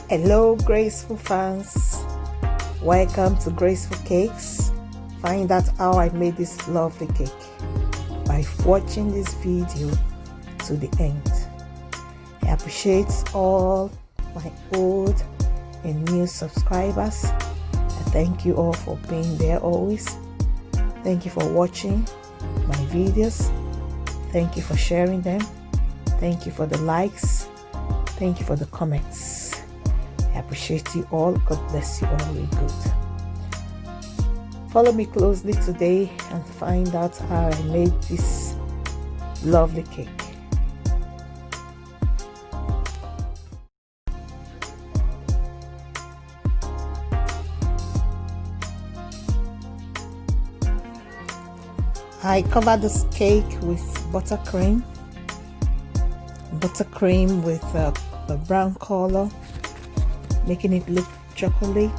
Hello graceful fans, welcome to Graceful Cakes. Find out how I made this lovely cake by watching this video to the end. I appreciate all my old and new subscribers. I thank you all for being there always. Thank you for watching my videos. Thank you for sharing them. Thank you for the likes. Thank you for the comments. I appreciate you all. God bless you all really good. Follow me closely today and find out how I made this lovely cake. I covered this cake with buttercream with the brown color, making it look chocolate.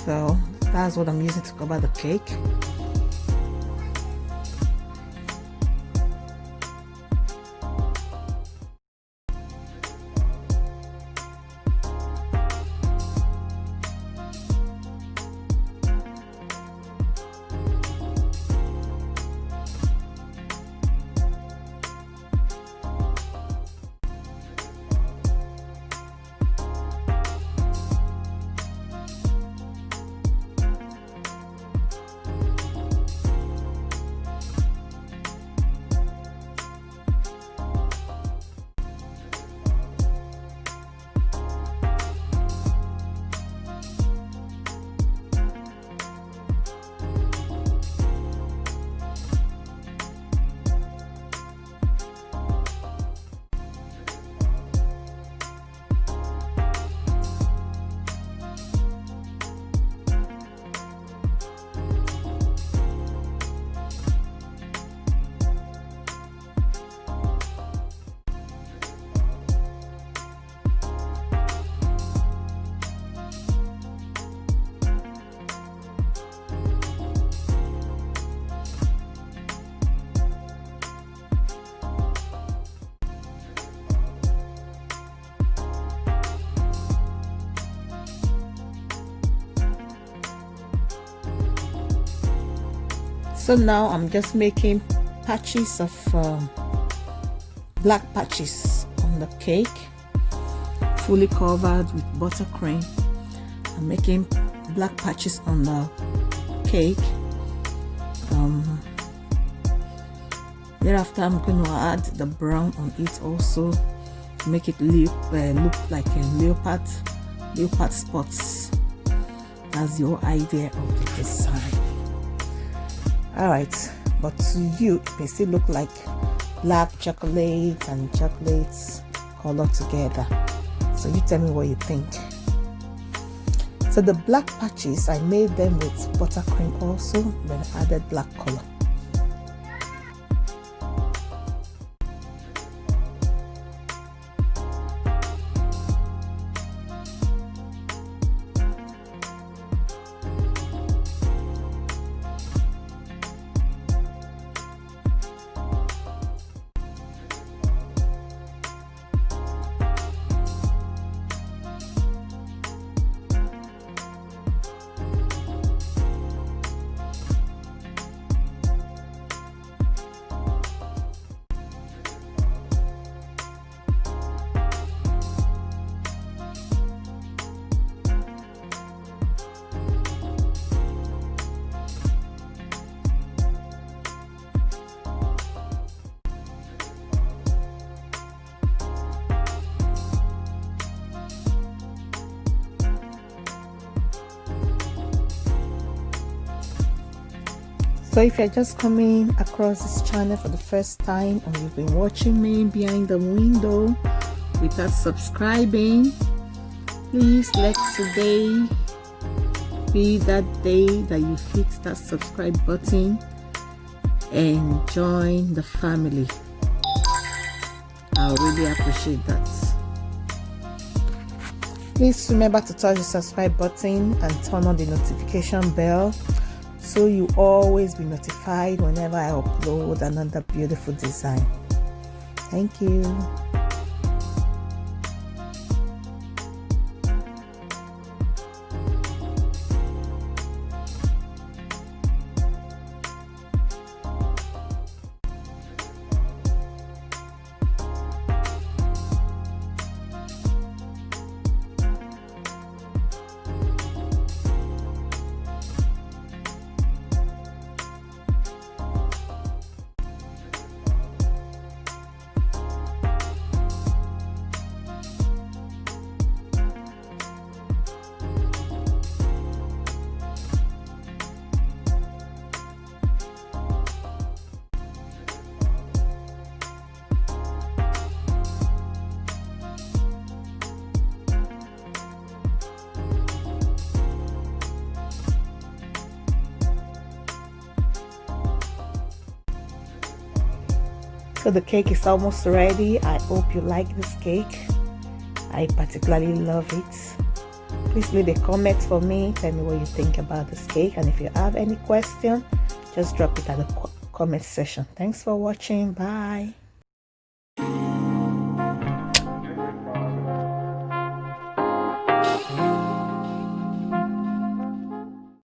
So that's what I'm using to cover the cake. So now I'm just making patches of black patches on the cake, fully covered with buttercream. I'm making black patches on the cake. Thereafter I'm going to add the brown on it also to make it look like a leopard spots. That's your idea of the design. Alright, but to you it may still look like black chocolate and chocolates colored together. So you tell me what you think. So the black patches, I made them with buttercream also, then added black color. So if you're just coming across this channel for the first time, or you've been watching me behind the window without subscribing, please let today be that day that you hit that subscribe button and join the family. I really appreciate that. Please remember to touch the subscribe button and turn on the notification bell so you always be notified whenever I upload another beautiful design. Thank you. So the cake is almost ready. I hope you like this cake. I particularly love it. Please leave a comment for me. Tell me what you think about this cake, and if you have any question, just drop it at the comment section. Thanks for watching. Bye.